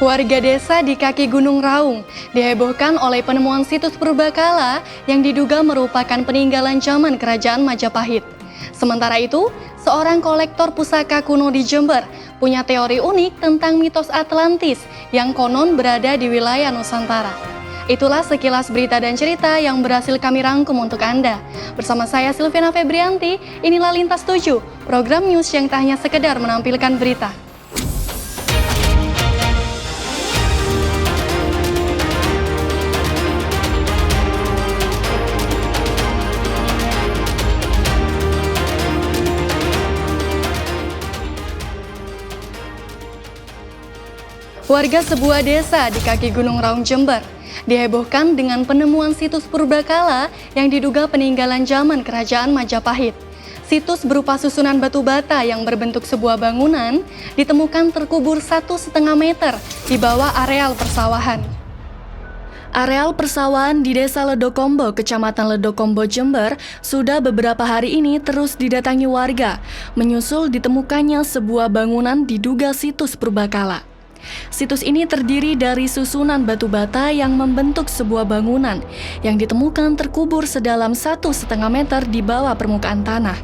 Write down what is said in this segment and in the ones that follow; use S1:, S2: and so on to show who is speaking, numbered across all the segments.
S1: Warga desa di kaki Gunung Raung dihebohkan oleh penemuan situs purbakala yang diduga merupakan peninggalan zaman Kerajaan Majapahit. Sementara itu, seorang kolektor pusaka kuno di Jember punya teori unik tentang mitos Atlantis yang konon berada di wilayah Nusantara. Itulah sekilas berita dan cerita yang berhasil kami rangkum untuk Anda. Bersama saya Silviana Febrianti, inilah Lintas 7, program news yang tak hanya sekedar menampilkan berita. Warga sebuah desa di kaki Gunung Raung, Jember, dihebohkan dengan penemuan situs purbakala yang diduga peninggalan zaman Kerajaan Majapahit. Situs berupa susunan batu bata yang berbentuk sebuah bangunan ditemukan terkubur 1,5 meter di bawah areal persawahan. Areal persawahan di Desa Ledokombo, Kecamatan Ledokombo, Jember, sudah beberapa hari ini terus didatangi warga, menyusul ditemukannya sebuah bangunan diduga situs purbakala. Situs ini terdiri dari susunan batu bata yang membentuk sebuah bangunan yang ditemukan terkubur sedalam 1,5 meter di bawah permukaan tanah.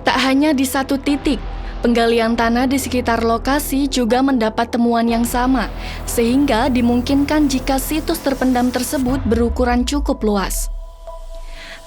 S1: Tak hanya di satu titik, penggalian tanah di sekitar lokasi juga mendapat temuan yang sama, sehingga dimungkinkan jika situs terpendam tersebut berukuran cukup luas.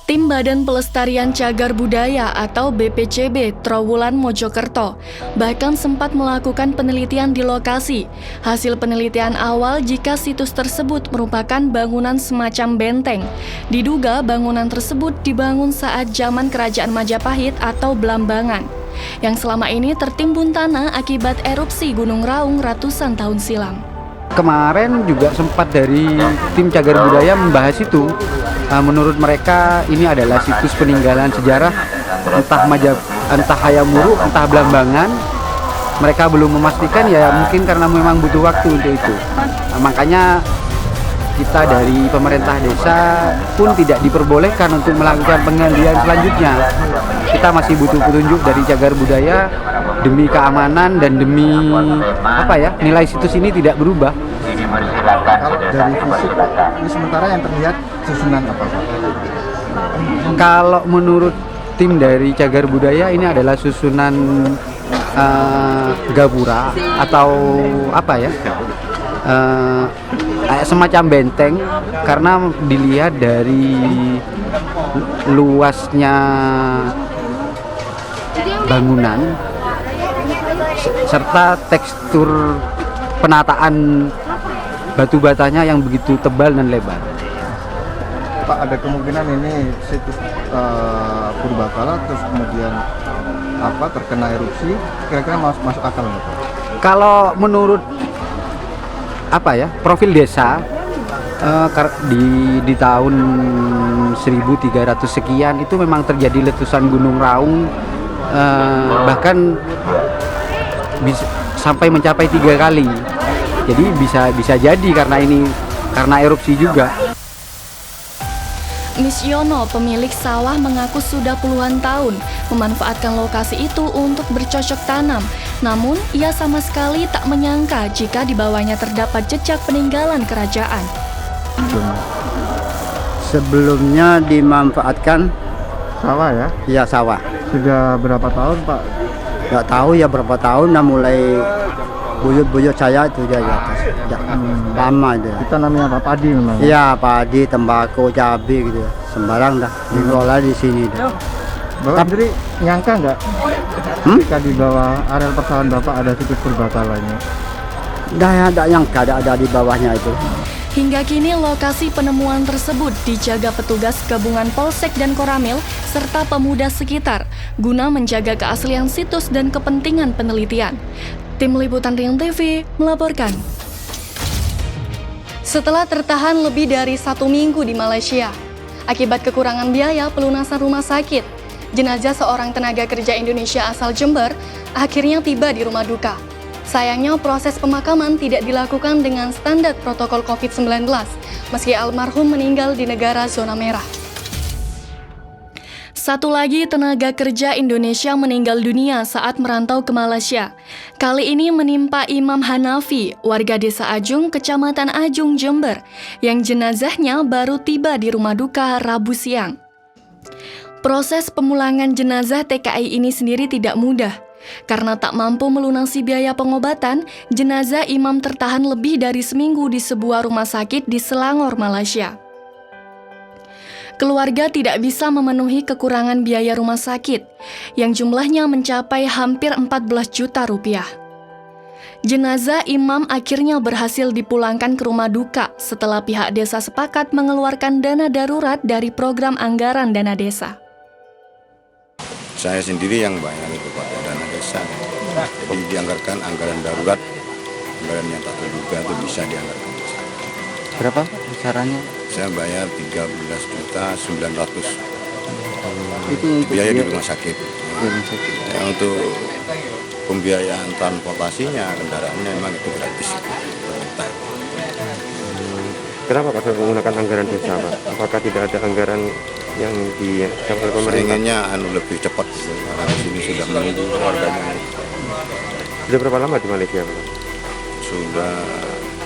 S1: Tim Badan Pelestarian Cagar Budaya atau BPCB Trowulan Mojokerto bahkan sempat melakukan penelitian di lokasi. Hasil penelitian awal jika situs tersebut merupakan bangunan semacam benteng. Diduga bangunan tersebut dibangun saat zaman Kerajaan Majapahit atau Blambangan, yang selama ini tertimbun tanah akibat erupsi Gunung Raung ratusan tahun silam.
S2: Kemarin juga sempat dari tim Cagar Budaya membahas itu. Menurut mereka ini adalah situs peninggalan sejarah entah Hayam Wuruk, entah Blambangan. Mereka belum memastikan, ya mungkin karena memang butuh waktu untuk itu. Makanya kita dari pemerintah desa pun tidak diperbolehkan untuk melakukan penggalian selanjutnya. Kita masih butuh petunjuk dari Cagar Budaya demi keamanan dan demi nilai situs ini tidak berubah.
S3: Kalau dari fisik ini sementara yang terlihat susunan apa Pak?
S2: Kalau menurut tim dari Cagar Budaya ini adalah susunan gapura atau semacam benteng, karena dilihat dari luasnya bangunan serta tekstur penataan batu batanya yang begitu tebal dan lebar.
S3: Pak, ada kemungkinan ini situs purbakala terus kemudian terkena erupsi, kira-kira masuk akal nggak Pak?
S2: Kalau menurut profil desa di tahun 1300 sekian itu memang terjadi letusan Gunung Raung, bahkan sampai mencapai 3 kali. Jadi bisa jadi karena erupsi juga.
S1: Miss Yono, pemilik sawah, mengaku sudah puluhan tahun memanfaatkan lokasi itu untuk bercocok tanam. Namun, ia sama sekali tak menyangka jika di bawahnya terdapat jejak peninggalan kerajaan.
S4: Sebelumnya dimanfaatkan
S3: Sawah ya?
S4: ya sawah.
S3: Sudah berapa tahun Pak?
S4: Nggak tahu ya berapa tahun, mulai buyut-buyut saya itu di atas. Lama itu.
S3: Kita namanya apa? Padi memang?
S4: Iya, padi, tembakau, cabai gitu. Sembarang dah dikelola di sini dah.
S3: Bapak sendiri nyangka nggak ketika di bawah areal persawahan Bapak ada situs purbakalanya?
S4: Nggak nyangka ada di bawahnya itu.
S1: Hingga kini lokasi penemuan tersebut dijaga petugas gabungan Polsek dan Koramil serta pemuda sekitar guna menjaga keaslian situs dan kepentingan penelitian. Tim Liputan Riang TV melaporkan. Setelah tertahan lebih dari 1 minggu di Malaysia, akibat kekurangan biaya pelunasan rumah sakit, jenazah seorang tenaga kerja Indonesia asal Jember akhirnya tiba di rumah duka. Sayangnya proses pemakaman tidak dilakukan dengan standar protokol COVID-19, meski almarhum meninggal di negara zona merah. Satu lagi tenaga kerja Indonesia meninggal dunia saat merantau ke Malaysia. Kali ini menimpa Imam Hanafi, warga Desa Ajung, Kecamatan Ajung, Jember, yang jenazahnya baru tiba di rumah duka Rabu siang. Proses pemulangan jenazah TKI ini sendiri tidak mudah. Karena tak mampu melunasi biaya pengobatan, jenazah Imam tertahan lebih dari seminggu di sebuah rumah sakit di Selangor, Malaysia. Keluarga tidak bisa memenuhi kekurangan biaya rumah sakit, yang jumlahnya mencapai hampir 14 juta rupiah. Jenazah Imam akhirnya berhasil dipulangkan ke rumah duka setelah pihak desa sepakat mengeluarkan dana darurat dari program anggaran dana desa.
S5: Saya sendiri yang bayar itu Pak, dana desa. Jadi dianggarkan anggaran darurat, anggaran yang tak terduga itu bisa dianggarkan desa.
S2: Berapa besarannya?
S5: Saya bayar 13.900.000
S2: Itu
S5: biaya di rumah sakit. Ya, untuk pembiayaan transportasinya, kendaraannya memang itu gratis. Pemerintah.
S6: Kenapa Pak menggunakan anggaran desa Pak? Apakah tidak ada anggaran yang disiapkan oleh pemerintah?
S5: Pengennya lebih cepat, karena di sini sudah menunggu keluarganya.
S6: Sudah berapa lama di Malaysia Pak?
S5: Sudah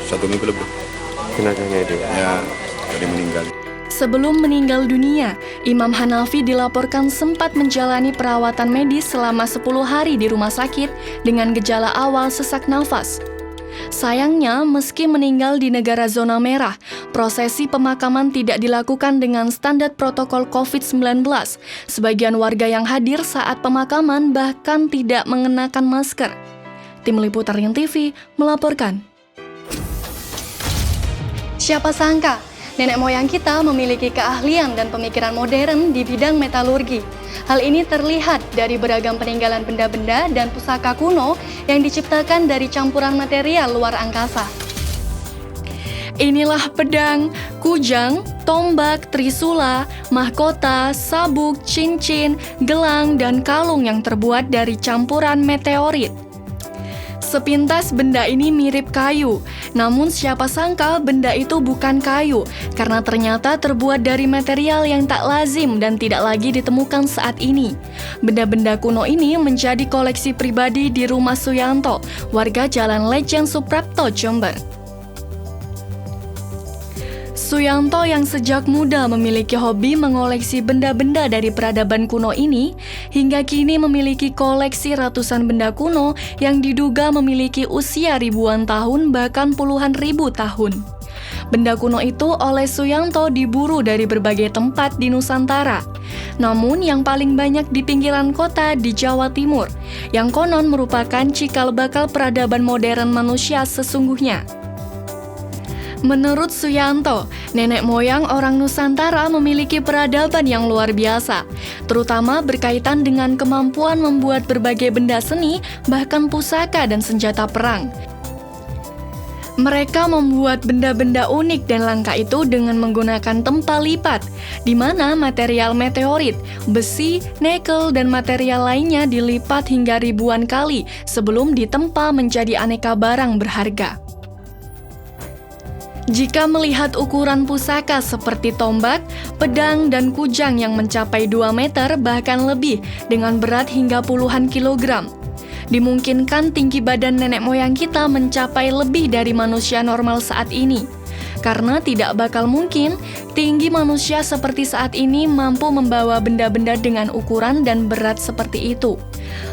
S5: 1 minggu lebih.
S6: Jenazahnya itu?
S5: Ya, jadi meninggal.
S1: Sebelum meninggal dunia, Imam Hanafi dilaporkan sempat menjalani perawatan medis selama 10 hari di rumah sakit dengan gejala awal sesak nafas. Sayangnya, meski meninggal di negara zona merah, prosesi pemakaman tidak dilakukan dengan standar protokol COVID-19. Sebagian warga yang hadir saat pemakaman bahkan tidak mengenakan masker. Tim Liputan Rian TV melaporkan. Siapa sangka, nenek moyang kita memiliki keahlian dan pemikiran modern di bidang metalurgi. Hal ini terlihat dari beragam peninggalan benda-benda dan pusaka kuno yang diciptakan dari campuran material luar angkasa. Inilah pedang, kujang, tombak, trisula, mahkota, sabuk, cincin, gelang, dan kalung yang terbuat dari campuran meteorit. Sepintas benda ini mirip kayu, namun siapa sangka benda itu bukan kayu, karena ternyata terbuat dari material yang tak lazim dan tidak lagi ditemukan saat ini. Benda-benda kuno ini menjadi koleksi pribadi di rumah Suyanto, warga Jalan Lejen Suprapto, Jember. Suyanto yang sejak muda memiliki hobi mengoleksi benda-benda dari peradaban kuno ini, hingga kini memiliki koleksi ratusan benda kuno yang diduga memiliki usia ribuan tahun bahkan puluhan ribu tahun. Benda kuno itu oleh Suyanto diburu dari berbagai tempat di Nusantara. Namun yang paling banyak di pinggiran kota di Jawa Timur, yang konon merupakan cikal bakal peradaban modern manusia sesungguhnya. Menurut Suyanto, nenek moyang orang Nusantara memiliki peradaban yang luar biasa, terutama berkaitan dengan kemampuan membuat berbagai benda seni, bahkan pusaka dan senjata perang. Mereka membuat benda-benda unik dan langka itu dengan menggunakan tempa lipat, di mana material meteorit, besi, nikel, dan material lainnya dilipat hingga ribuan kali sebelum ditempa menjadi aneka barang berharga. Jika melihat ukuran pusaka seperti tombak, pedang, dan kujang yang mencapai 2 meter bahkan lebih dengan berat hingga puluhan kilogram, dimungkinkan tinggi badan nenek moyang kita mencapai lebih dari manusia normal saat ini. Karena tidak bakal mungkin tinggi manusia seperti saat ini mampu membawa benda-benda dengan ukuran dan berat seperti itu.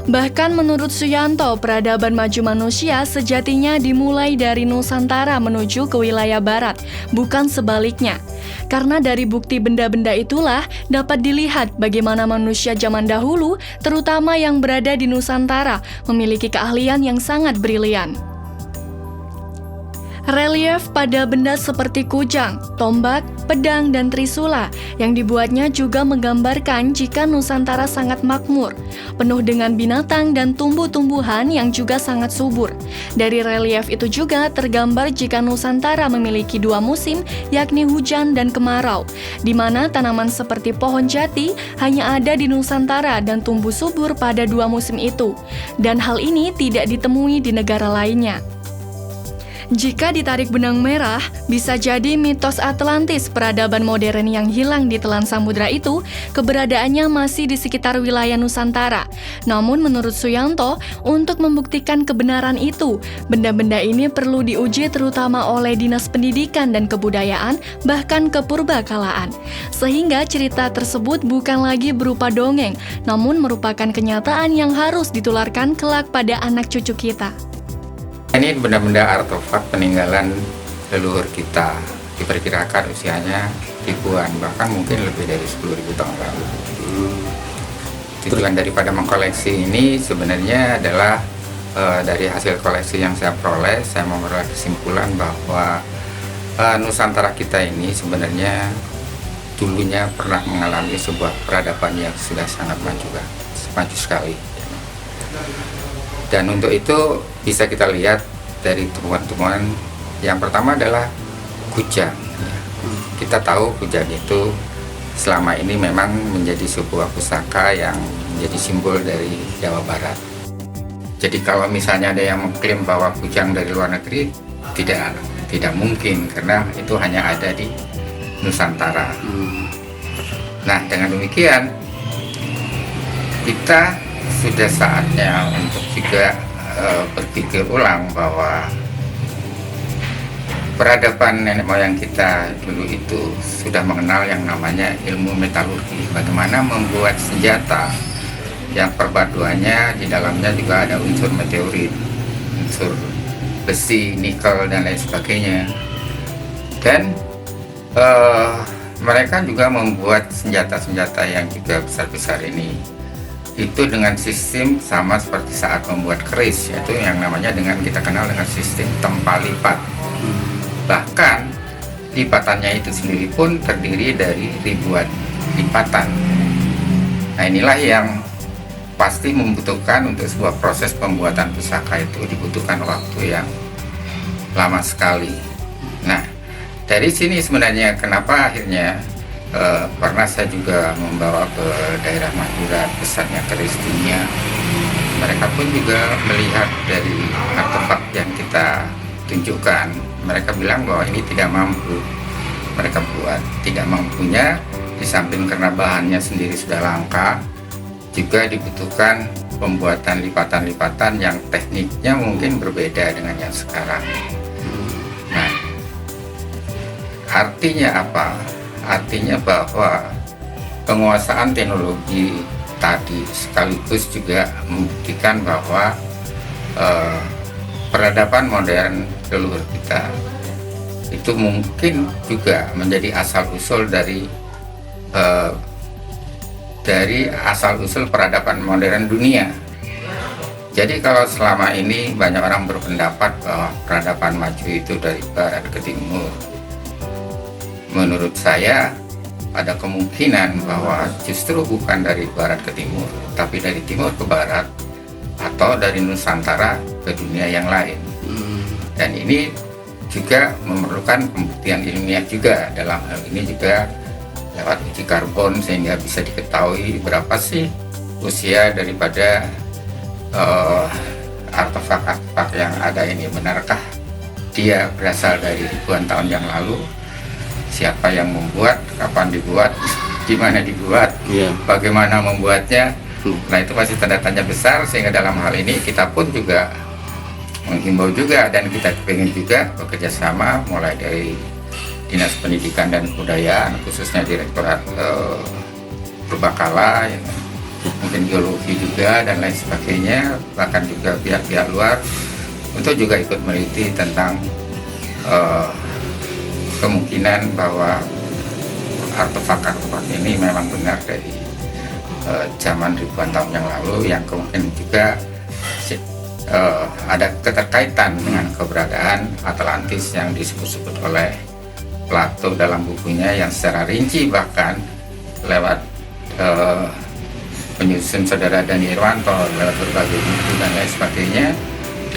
S1: Bahkan menurut Suyanto, peradaban maju manusia sejatinya dimulai dari Nusantara menuju ke wilayah barat, bukan sebaliknya. Karena dari bukti benda-benda itulah dapat dilihat bagaimana manusia zaman dahulu, terutama yang berada di Nusantara, memiliki keahlian yang sangat brilian. Relief pada benda seperti kujang, tombak, pedang, dan trisula yang dibuatnya juga menggambarkan jika Nusantara sangat makmur, penuh dengan binatang dan tumbuh-tumbuhan yang juga sangat subur. Dari relief itu juga tergambar jika Nusantara memiliki 2 musim, yakni hujan dan kemarau, di mana tanaman seperti pohon jati hanya ada di Nusantara dan tumbuh subur pada 2 musim itu, dan hal ini tidak ditemui di negara lainnya. Jika ditarik benang merah, bisa jadi mitos Atlantis peradaban modern yang hilang di telan samudra itu keberadaannya masih di sekitar wilayah Nusantara. Namun menurut Suyanto, untuk membuktikan kebenaran itu, benda-benda ini perlu diuji terutama oleh Dinas Pendidikan dan Kebudayaan, bahkan kepurbakalaan. Sehingga cerita tersebut bukan lagi berupa dongeng, namun merupakan kenyataan yang harus ditularkan kelak pada anak cucu kita.
S7: Ini benda-benda artefak peninggalan leluhur kita, diperkirakan usianya ribuan, bahkan mungkin lebih dari 10.000 tahun lalu. Tujuan daripada mengkoleksi ini sebenarnya adalah dari hasil koleksi yang saya peroleh, saya memperoleh kesimpulan bahwa Nusantara kita ini sebenarnya dulunya pernah mengalami sebuah peradaban yang sudah sangat maju sekali. Dan untuk itu bisa kita lihat dari temuan-temuan. Yang pertama adalah kujang. Kita tahu kujang itu selama ini memang menjadi sebuah pusaka yang menjadi simbol dari Jawa Barat. Jadi kalau misalnya ada yang mengklaim bahwa kujang dari luar negeri, tidak mungkin, karena itu hanya ada di Nusantara. Nah, dengan demikian kita sudah saatnya untuk juga berpikir ulang bahwa peradaban nenek moyang kita dulu itu sudah mengenal yang namanya ilmu metalurgi, bagaimana membuat senjata yang perpaduannya di dalamnya juga ada unsur meteorit, unsur besi, nikel dan lain sebagainya. Dan mereka juga membuat senjata-senjata yang juga besar-besar ini itu dengan sistem sama seperti saat membuat keris, yaitu yang namanya kita kenal dengan sistem tempa lipat. Bahkan lipatannya itu sendiri pun terdiri dari ribuan lipatan. Nah, inilah yang pasti membutuhkan untuk sebuah proses pembuatan pusaka itu dibutuhkan waktu yang lama sekali. Nah, dari sini sebenarnya kenapa akhirnya pernah saya juga membawa ke daerah Madura besarnya keris dunia. Mereka pun juga melihat dari artefak yang kita tunjukkan. Mereka bilang bahwa ini tidak mampu mereka buat, tidak mampunya, di samping karena bahannya sendiri sudah langka, juga dibutuhkan pembuatan lipatan-lipatan yang tekniknya mungkin berbeda dengan yang sekarang. Nah, artinya apa? Artinya bahwa penguasaan teknologi tadi sekaligus juga membuktikan bahwa peradaban modern leluhur kita itu mungkin juga menjadi asal-usul dari asal-usul peradaban modern dunia. Jadi kalau selama ini banyak orang berpendapat bahwa peradaban maju itu dari barat ke timur, menurut saya ada kemungkinan bahwa justru bukan dari barat ke timur, tapi dari timur ke barat atau dari Nusantara ke dunia yang lain. Dan ini juga memerlukan pembuktian ilmiah juga, dalam hal ini juga lewat uji karbon, sehingga bisa diketahui berapa sih usia daripada artefak-artefak yang ada ini. Benarkah dia berasal dari ribuan tahun yang lalu? Siapa yang membuat, kapan dibuat, di mana dibuat, bagaimana membuatnya. Nah, itu masih tanda tanya besar, sehingga dalam hal ini kita pun juga menghimbau juga, dan kita ingin juga bekerja sama mulai dari Dinas Pendidikan dan Kebudayaan, khususnya Direktorat Purbakala, mungkin geologi juga dan lain sebagainya, bahkan juga pihak-pihak luar untuk juga ikut meneliti tentang kemungkinan bahwa artefak-artefak ini memang benar dari zaman ribuan tahun yang lalu, yang kemungkinan juga ada keterkaitan dengan keberadaan Atlantis yang disebut-sebut oleh Plato dalam bukunya, yang secara rinci bahkan lewat penyusun saudara Dani Irwanto, lewat berbagai buku dan lain sebagainya,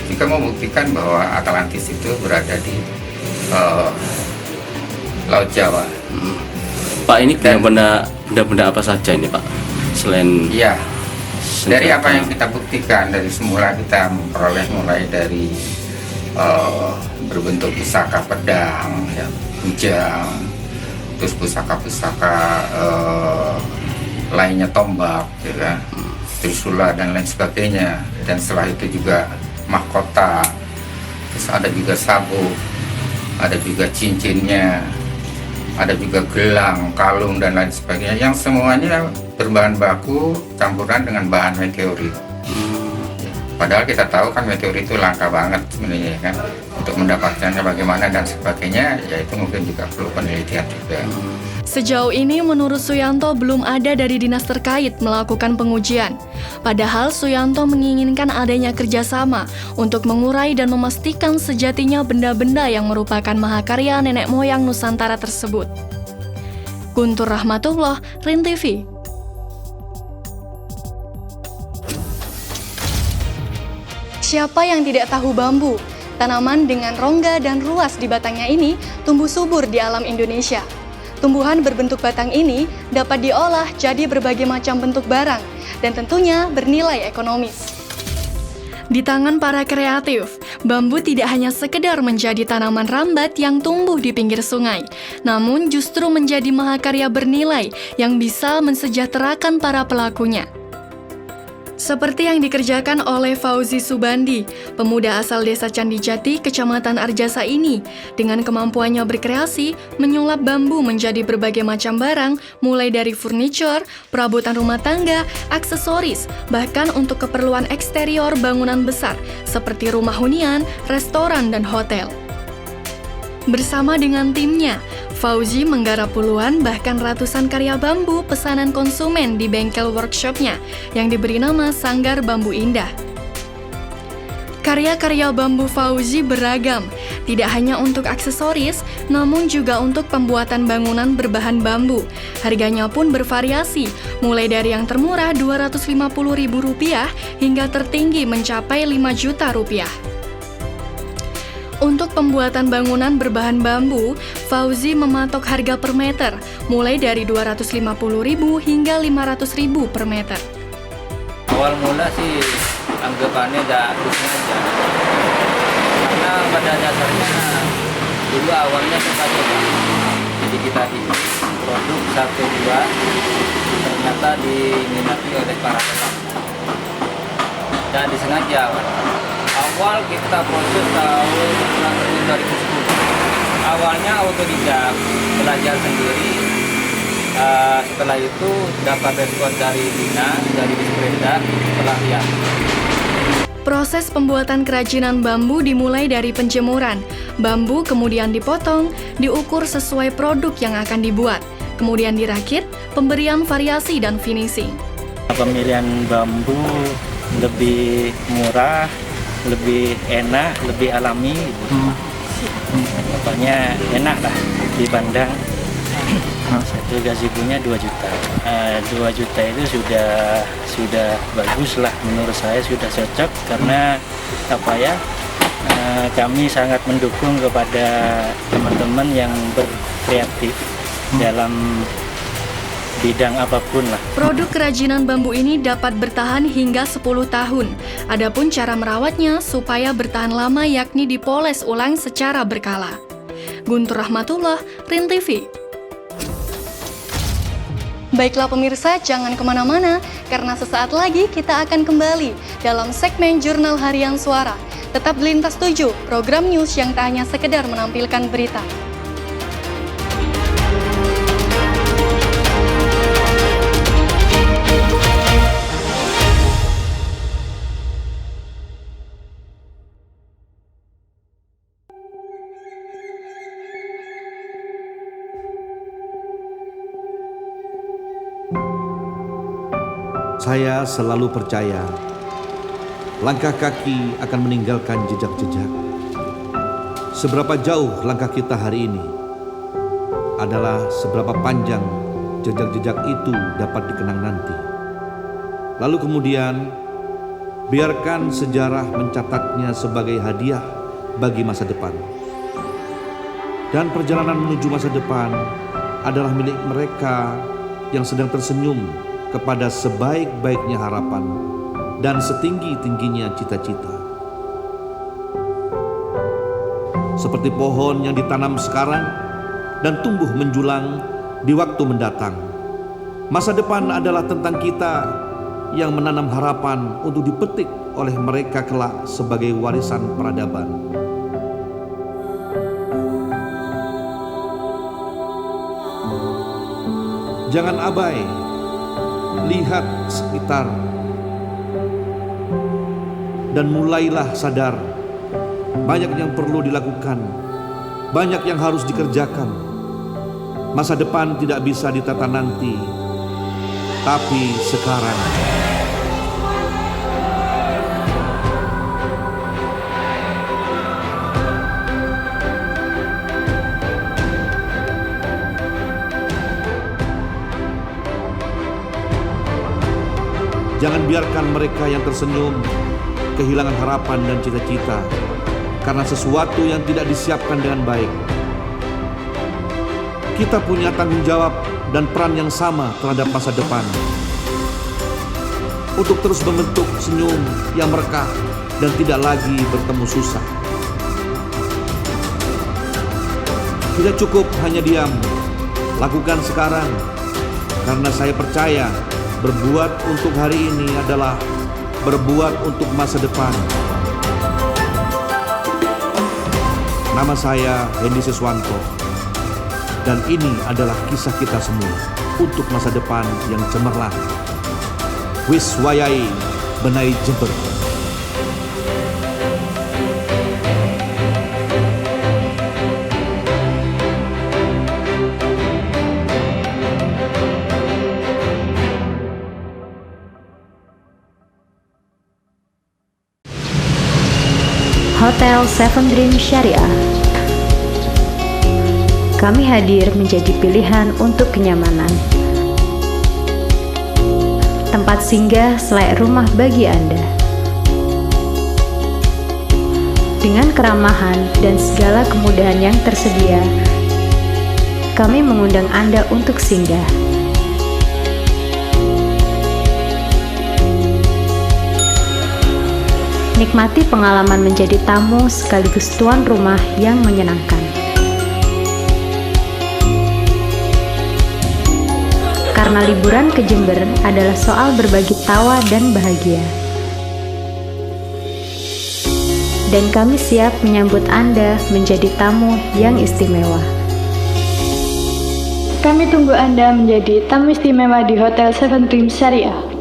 S7: juga membuktikan bahwa Atlantis itu berada di Laut Jawa.
S8: Pak, ini benda-benda apa saja ini, Pak? Selain
S7: ya, dari apa yang kita buktikan dari semula, kita memperoleh mulai dari berbagai untuk pusaka pedang, ya, kujang, terus pusaka-pusaka lainnya, tombak, ya kan, trisula dan lain sebagainya. Dan setelah itu juga mahkota, terus ada juga sabuk, ada juga cincinnya, ada juga gelang, kalung dan lain sebagainya, yang semuanya berbahan baku campuran dengan bahan meteorit. Padahal kita tahu kan meteorit itu langka banget sebenarnya kan, untuk mendapatkannya bagaimana dan sebagainya, ya itu mungkin juga perlu penelitian juga.
S1: Sejauh ini menurut Suyanto belum ada dari dinas terkait melakukan pengujian. Padahal Suyanto menginginkan adanya kerjasama untuk mengurai dan memastikan sejatinya benda-benda yang merupakan mahakarya nenek moyang Nusantara tersebut. Guntur Rahmatullah, RIN TV. Siapa yang tidak tahu bambu? Tanaman dengan rongga dan ruas di batangnya ini tumbuh subur di alam Indonesia. Tumbuhan berbentuk batang ini dapat diolah jadi berbagai macam bentuk barang dan tentunya bernilai ekonomis. Di tangan para kreatif, bambu tidak hanya sekedar menjadi tanaman rambat yang tumbuh di pinggir sungai, namun justru menjadi mahakarya bernilai yang bisa mensejahterakan para pelakunya. Seperti yang dikerjakan oleh Fauzi Subandi, pemuda asal desa Candijati, Kecamatan Arjasa ini, dengan kemampuannya berkreasi, menyulap bambu menjadi berbagai macam barang, mulai dari furniture, perabotan rumah tangga, aksesoris, bahkan untuk keperluan eksterior bangunan besar, seperti rumah hunian, restoran, dan hotel. Bersama dengan timnya, Fauzi menggarap puluhan bahkan ratusan karya bambu pesanan konsumen di bengkel workshopnya yang diberi nama Sanggar Bambu Indah. Karya-karya bambu Fauzi beragam, tidak hanya untuk aksesoris, namun juga untuk pembuatan bangunan berbahan bambu. Harganya pun bervariasi, mulai dari yang termurah Rp250.000 hingga tertinggi mencapai Rp5 juta. Untuk pembuatan bangunan berbahan bambu, Fauzi mematok harga per meter, mulai dari Rp250.000 hingga Rp500.000 per meter.
S9: Awal mula sih anggapannya dusnya aja, karena pada dasarnya dulu awalnya coba-coba. Jadi kita di produk 1-2 ternyata diminati oleh para pelanggan. Dan disengaja awal kita proses tahun 2010. Awalnya autodidak, belajar sendiri. Setelah itu dapat respon dari dinas, dari Dispreda, pelatihan.
S1: Proses pembuatan kerajinan bambu dimulai dari penjemuran. Bambu kemudian dipotong, diukur sesuai produk yang akan dibuat. Kemudian dirakit, pemberian variasi dan finishing.
S10: Pemilihan bambu lebih murah, lebih enak, lebih alami. Pokoknya enak lah dipandang. Satu gazebo-nya 2 juta. 2 juta itu sudah bagus lah menurut saya, sudah cocok karena kami sangat mendukung kepada teman-teman yang berkreatif dalam bidang apapun lah.
S1: Produk kerajinan bambu ini dapat bertahan hingga 10 tahun. Adapun cara merawatnya supaya bertahan lama yakni dipoles ulang secara berkala. Guntur Rahmatullah, RIN TV. Baiklah pemirsa, jangan kemana-mana, karena sesaat lagi kita akan kembali dalam segmen Jurnal Harian Suara. Tetap di Lintas 7, program news yang tak hanya sekedar menampilkan berita.
S11: Saya selalu percaya langkah kaki akan meninggalkan jejak-jejak. Seberapa jauh langkah kita hari ini adalah seberapa panjang jejak-jejak itu dapat dikenang nanti. Lalu kemudian biarkan sejarah mencatatnya sebagai hadiah bagi masa depan. Dan perjalanan menuju masa depan adalah milik mereka yang sedang tersenyum kepada sebaik-baiknya harapan dan setinggi-tingginya cita-cita. seperti pohon yang ditanam sekarang dan tumbuh menjulang di waktu mendatang. Masa depan adalah tentang kita yang menanam harapan untuk dipetik oleh mereka kelak sebagai warisan peradaban. Jangan abai, lihat sekitar, dan mulailah sadar. Banyak yang perlu dilakukan, banyak yang harus dikerjakan. Masa depan tidak bisa ditata nanti, tapi sekarang. Jangan biarkan mereka yang tersenyum kehilangan harapan dan cita-cita karena sesuatu yang tidak disiapkan dengan baik. Kita punya tanggung jawab dan peran yang sama terhadap masa depan untuk terus membentuk senyum yang merekah dan tidak lagi bertemu susah. Tidak cukup hanya diam, lakukan sekarang, karena saya percaya berbuat untuk hari ini adalah berbuat untuk masa depan. Nama saya Hendy Siswanto, dan ini adalah kisah kita semua untuk masa depan yang cemerlang. Wis wayai benai Jember.
S12: Hotel Seven Dream Syariah. Kami hadir menjadi pilihan untuk kenyamanan. Tempat singgah selayak rumah bagi Anda. Dengan keramahan dan segala kemudahan yang tersedia, kami mengundang Anda untuk singgah. Nikmati pengalaman menjadi tamu sekaligus tuan rumah yang menyenangkan. Karena liburan ke Jember adalah soal berbagi tawa dan bahagia. Dan kami siap menyambut Anda menjadi tamu yang istimewa.
S1: Kami tunggu Anda menjadi tamu istimewa di Hotel Seven Dream Syariah.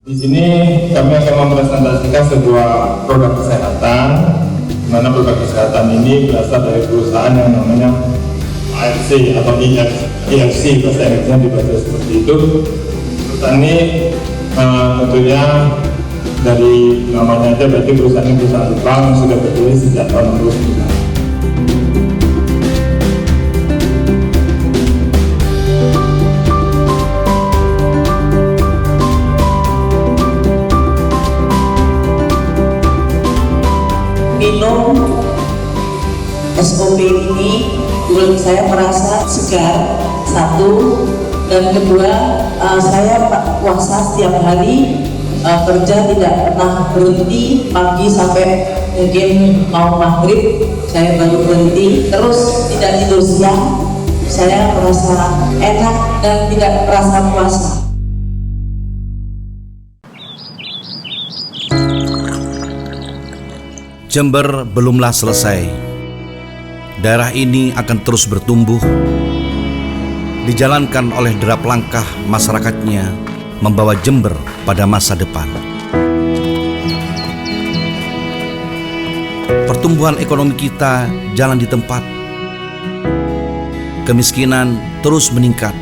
S13: Di sini kami akan mempresentasikan sebuah produk kesehatan, di mana produk kesehatan ini berasal dari perusahaan yang namanya AFC atau EFC, bahasa Inggrisnya dibaca seperti itu. Perusahaan ini tentunya dari namanya aja berarti perusahaan ini perusahaan Jepang yang sudah berdiri sejak tahun 2009.
S14: Minum SOP ini kulit saya merasa segar, satu, dan kedua saya puasa setiap hari, kerja tidak pernah berhenti pagi sampai kemudian mau maghrib saya baru berhenti, terus tidak tidur siang. Saya merasa enak dan tidak merasa puasa.
S11: Jember belumlah selesai. Daerah ini akan terus bertumbuh, dijalankan oleh derap langkah masyarakatnya membawa Jember pada masa depan. Pertumbuhan ekonomi kita jalan di tempat. Kemiskinan terus meningkat.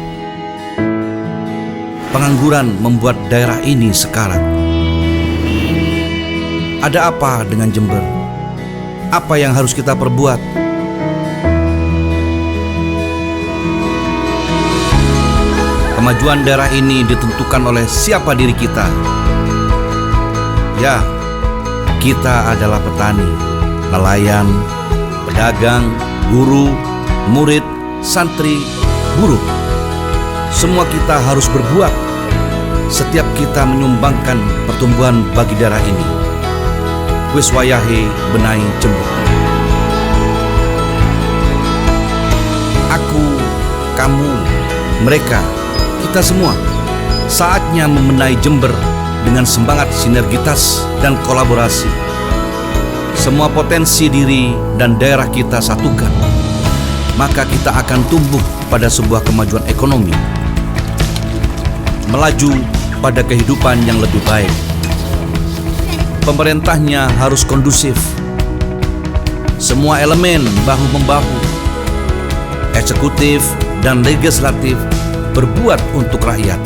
S11: Pengangguran membuat daerah ini sekarat. Ada apa dengan Jember? Apa yang harus kita perbuat? Kemajuan daerah ini ditentukan oleh siapa diri kita. Ya, kita adalah petani, nelayan, pedagang, guru, murid, santri, buruh. Semua kita harus berbuat. Setiap kita menyumbangkan pertumbuhan bagi daerah ini. Wis wayahe benahi Jember. Aku, kamu, mereka, kita semua saatnya membenahi Jember dengan semangat sinergitas dan kolaborasi. Semua potensi diri dan daerah kita satukan, maka kita akan tumbuh pada sebuah kemajuan ekonomi, melaju pada kehidupan yang lebih baik. Pemerintahnya harus kondusif, semua elemen bahu-membahu, eksekutif dan legislatif berbuat untuk rakyat.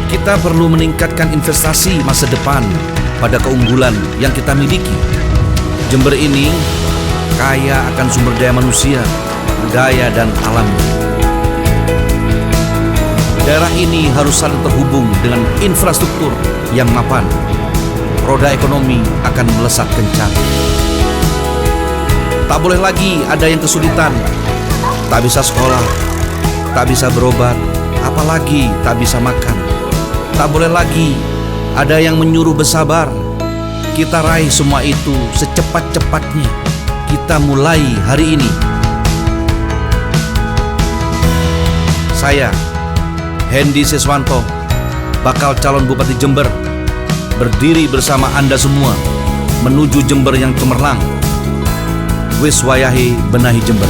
S11: Kita perlu meningkatkan investasi masa depan pada keunggulan yang kita miliki. Jember ini kaya akan sumber daya manusia, budaya, dan alam. Daerah ini harus saling terhubung dengan infrastruktur yang mapan. Roda ekonomi akan melesat kencang. Tak boleh lagi ada yang kesulitan, tak bisa sekolah, tak bisa berobat, apalagi tak bisa makan. Tak boleh lagi ada yang menyuruh bersabar. Kita raih semua itu secepat-cepatnya. Kita mulai hari ini. Saya, Hendy Siswanto, bakal calon Bupati Jember, berdiri bersama Anda semua menuju Jember yang cemerlang. Wis wayahe benahi Jember.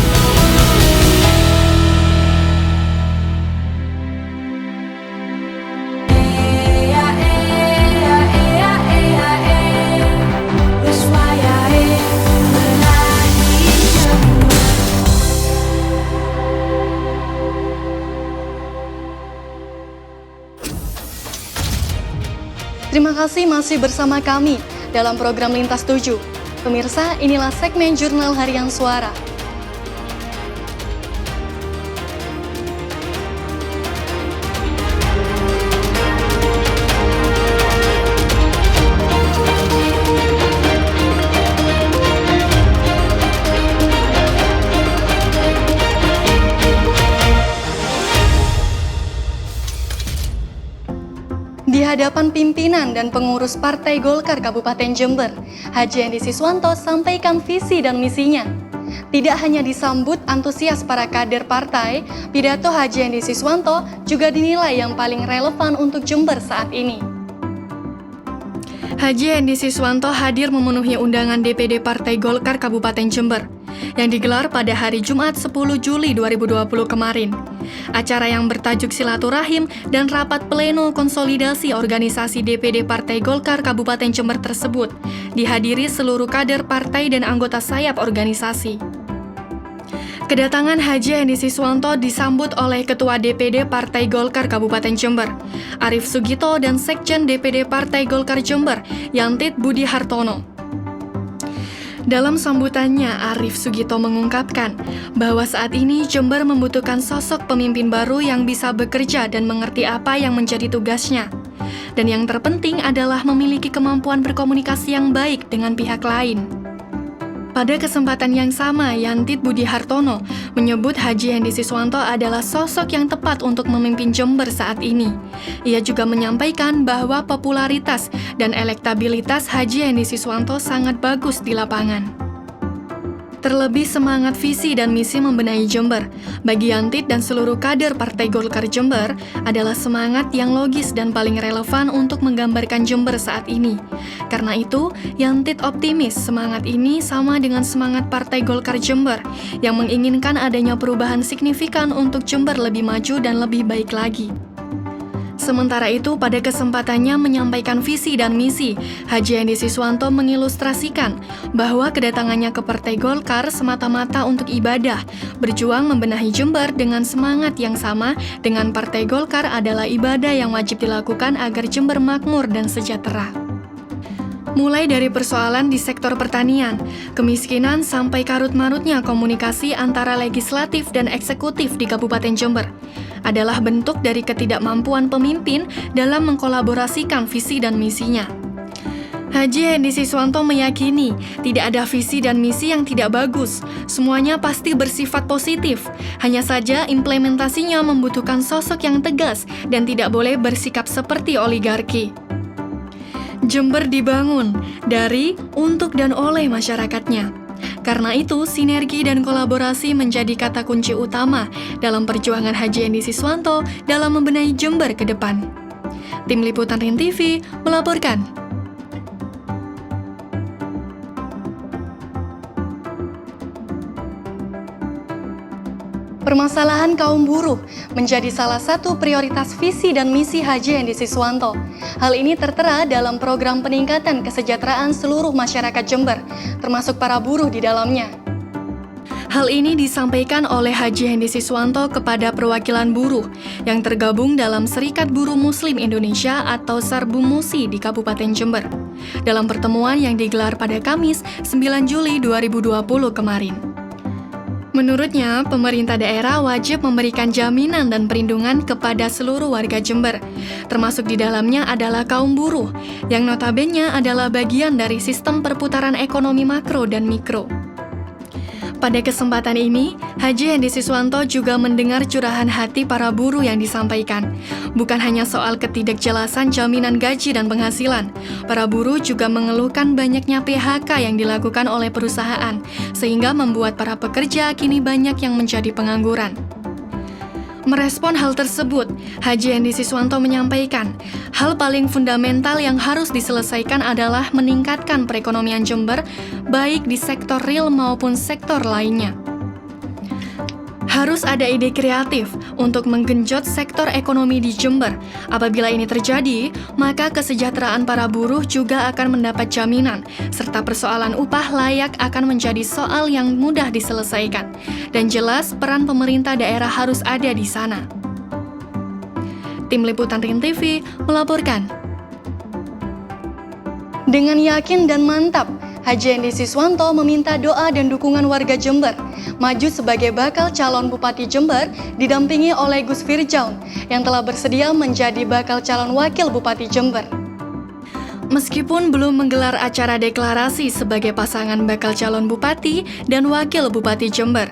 S1: Terima kasih masih bersama kami dalam program Lintas 7. Pemirsa, inilah segmen Jurnal Harian Suara. Di hadapan pimpinan dan pengurus Partai Golkar Kabupaten Jember, Haji Hendy Siswanto sampaikan visi dan misinya. Tidak hanya disambut antusias para kader partai, pidato Haji Hendy Siswanto juga dinilai yang paling relevan untuk Jember saat ini. Haji Hendy Siswanto hadir memenuhi undangan DPD Partai Golkar Kabupaten Jember yang digelar pada hari Jumat 10 Juli 2020 kemarin. Acara yang bertajuk Silaturahim dan rapat pleno konsolidasi organisasi DPD Partai Golkar Kabupaten Jember tersebut dihadiri seluruh kader partai dan anggota sayap organisasi. Kedatangan Haji Hendy Siswanto disambut oleh Ketua DPD Partai Golkar Kabupaten Jember, Arif Sugito, dan Sekjen DPD Partai Golkar Jember, Yantit Budi Hartono. Dalam sambutannya, Arif Sugito mengungkapkan bahwa saat ini Jember membutuhkan sosok pemimpin baru yang bisa bekerja dan mengerti apa yang menjadi tugasnya. Dan yang terpenting adalah memiliki kemampuan berkomunikasi yang baik dengan pihak lain. Pada kesempatan yang sama, Yantit Budi Hartono menyebut Haji Hendy Siswanto adalah sosok yang tepat untuk memimpin Jember saat ini. Ia juga menyampaikan bahwa popularitas dan elektabilitas Haji Hendy Siswanto sangat bagus di lapangan. Terlebih semangat visi dan misi membenahi Jember, bagi Yantit dan seluruh kader Partai Golkar Jember adalah semangat yang logis dan paling relevan untuk menggambarkan Jember saat ini. Karena itu, Yantit optimis semangat ini sama dengan semangat Partai Golkar Jember yang menginginkan adanya perubahan signifikan untuk Jember lebih maju dan lebih baik lagi. Sementara itu, pada kesempatannya menyampaikan visi dan misi, Haji Hendy Siswanto mengilustrasikan bahwa kedatangannya ke Partai Golkar semata-mata untuk ibadah, berjuang membenahi Jember dengan semangat yang sama dengan Partai Golkar adalah ibadah yang wajib dilakukan agar Jember makmur dan sejahtera. Mulai dari persoalan di sektor pertanian, kemiskinan sampai karut-marutnya komunikasi antara legislatif dan eksekutif di Kabupaten Jember adalah bentuk dari ketidakmampuan pemimpin dalam mengkolaborasikan visi dan misinya. Haji Hendy Siswanto meyakini tidak ada visi dan misi yang tidak bagus, semuanya pasti bersifat positif. Hanya saja implementasinya membutuhkan sosok yang tegas dan tidak boleh bersikap seperti oligarki. Jember dibangun dari, untuk, dan oleh masyarakatnya. Karena itu, sinergi dan kolaborasi menjadi kata kunci utama dalam perjuangan Haji Hendy Siswanto dalam membenahi Jember ke depan. Tim Liputan RIN TV melaporkan. Permasalahan kaum buruh menjadi salah satu prioritas visi dan misi Haji Hendy Siswanto. Hal ini tertera dalam program peningkatan kesejahteraan seluruh masyarakat Jember, termasuk para buruh di dalamnya. Hal ini disampaikan oleh Haji Hendy Siswanto kepada perwakilan buruh yang tergabung dalam Serikat Buruh Muslim Indonesia atau Sarbumusi di Kabupaten Jember, dalam pertemuan yang digelar pada Kamis 9 Juli 2020 kemarin. Menurutnya, pemerintah daerah wajib memberikan jaminan dan perlindungan kepada seluruh warga Jember, termasuk di dalamnya adalah kaum buruh, yang notabene adalah bagian dari sistem perputaran ekonomi makro dan mikro. Pada kesempatan ini, Haji Hendy Siswanto juga mendengar curahan hati para buruh yang disampaikan. Bukan hanya soal ketidakjelasan jaminan gaji dan penghasilan, para buruh juga mengeluhkan banyaknya PHK yang dilakukan oleh perusahaan, sehingga membuat para pekerja kini banyak yang menjadi pengangguran. Merespon hal tersebut, Haji Hendy Siswanto menyampaikan, hal paling fundamental yang harus diselesaikan adalah meningkatkan perekonomian Jember, baik di sektor real maupun sektor lainnya. Harus ada ide kreatif untuk menggenjot sektor ekonomi di Jember. Apabila ini terjadi, maka kesejahteraan para buruh juga akan mendapat jaminan, serta persoalan upah layak akan menjadi soal yang mudah diselesaikan. Dan jelas, peran pemerintah daerah harus ada di sana. Tim Liputan RIN TV melaporkan. Dengan yakin dan mantap, Haji Hendy Siswanto meminta doa dan dukungan warga Jember maju sebagai bakal calon Bupati Jember didampingi oleh Gus Firjaun yang telah bersedia menjadi bakal calon wakil Bupati Jember. Meskipun belum menggelar acara deklarasi sebagai pasangan bakal calon Bupati dan Wakil Bupati Jember,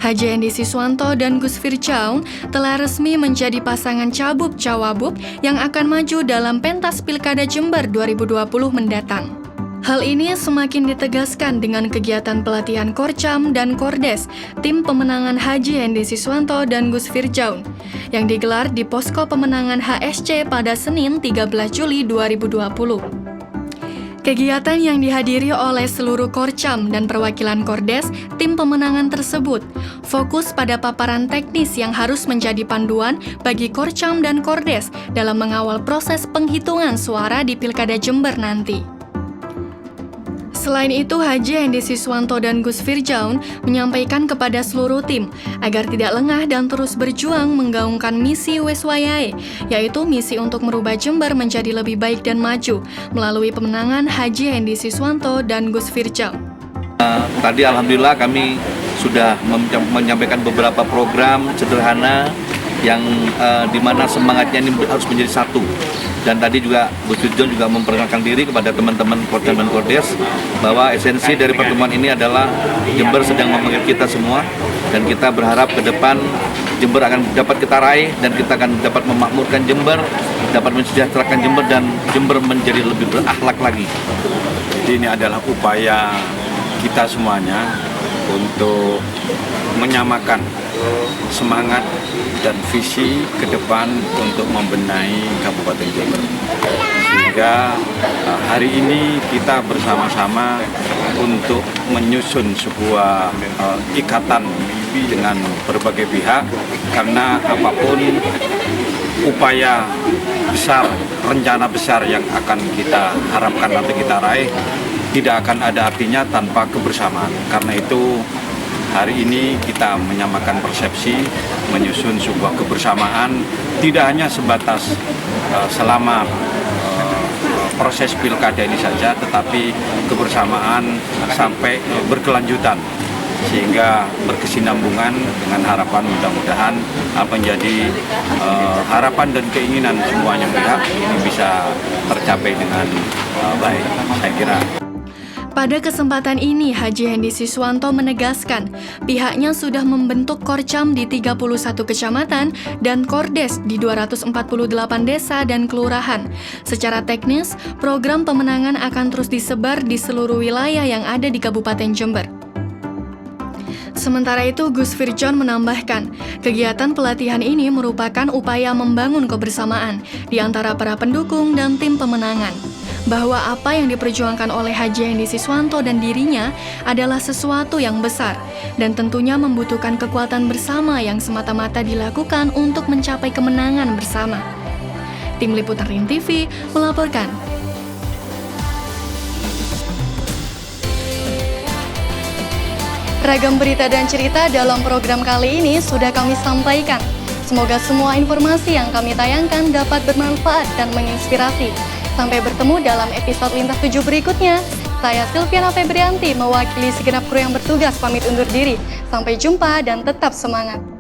S1: Haji Hendy Siswanto dan Gus Firjaun telah resmi menjadi pasangan cabub-cawabub yang akan maju dalam pentas Pilkada Jember 2020 mendatang. Hal ini semakin ditegaskan dengan kegiatan pelatihan Korcam dan Kordes, tim pemenangan Haji Hendy Siswanto dan Gus Firjaun, yang digelar di Posko Pemenangan HSC pada Senin 13 Juli 2020. Kegiatan yang dihadiri oleh seluruh Korcam dan perwakilan Kordes, tim pemenangan tersebut, fokus pada paparan teknis yang harus menjadi panduan bagi Korcam dan Kordes dalam mengawal proses penghitungan suara di Pilkada Jember nanti. Selain itu, Haji Hendy Siswanto dan Gus Firjaun menyampaikan kepada seluruh tim agar tidak lengah dan terus berjuang menggaungkan misi Weswayahe, yaitu misi untuk merubah Jember menjadi lebih baik dan maju melalui pemenangan Haji Hendy Siswanto dan Gus Firjaun.
S15: Tadi alhamdulillah kami sudah menyampaikan beberapa program sederhana yang dimana semangatnya ini harus menjadi satu. Dan tadi juga Bu Sudjon juga memperkenalkan diri kepada teman-teman Portem dan Kordes bahwa esensi dari pertemuan ini adalah Jember sedang memanggil kita semua, dan kita berharap ke depan Jember akan dapat kita raih, dan kita akan dapat memakmurkan Jember, dapat mensejahterakan Jember, dan Jember menjadi lebih berakhlak lagi.
S16: Jadi ini adalah upaya kita semuanya untuk menyamakan semangat dan visi ke depan untuk membenahi Kabupaten Jember. Sehingga hari ini kita bersama-sama untuk menyusun sebuah ikatan dengan berbagai pihak, karena apapun upaya besar, rencana besar yang akan kita harapkan nanti kita raih, tidak akan ada artinya tanpa kebersamaan. Karena itu hari ini kita menyamakan persepsi, menyusun sebuah kebersamaan, tidak hanya sebatas selama proses pilkada ini saja, tetapi kebersamaan sampai berkelanjutan, sehingga berkesinambungan dengan harapan mudah-mudahan apa menjadi harapan dan keinginan semuanya pihak ini bisa tercapai dengan baik, saya kira.
S1: Pada kesempatan ini, Haji Hendy Siswanto menegaskan pihaknya sudah membentuk Korcam di 31 kecamatan dan Kordes di 248 desa dan kelurahan. Secara teknis, program pemenangan akan terus disebar di seluruh wilayah yang ada di Kabupaten Jember. Sementara itu, Gus Firjon menambahkan, kegiatan pelatihan ini merupakan upaya membangun kebersamaan di antara para pendukung dan tim pemenangan, bahwa apa yang diperjuangkan oleh Haji Hendy Siswanto dan dirinya adalah sesuatu yang besar dan tentunya membutuhkan kekuatan bersama yang semata-mata dilakukan untuk mencapai kemenangan bersama. Tim Liputan RIN TV melaporkan. Ragam berita dan cerita dalam program kali ini sudah kami sampaikan. Semoga semua informasi yang kami tayangkan dapat bermanfaat dan menginspirasi. Sampai bertemu dalam episode Lintas 7 berikutnya. Saya Silviana Febrianti mewakili segenap kru yang bertugas pamit undur diri. Sampai jumpa dan tetap semangat.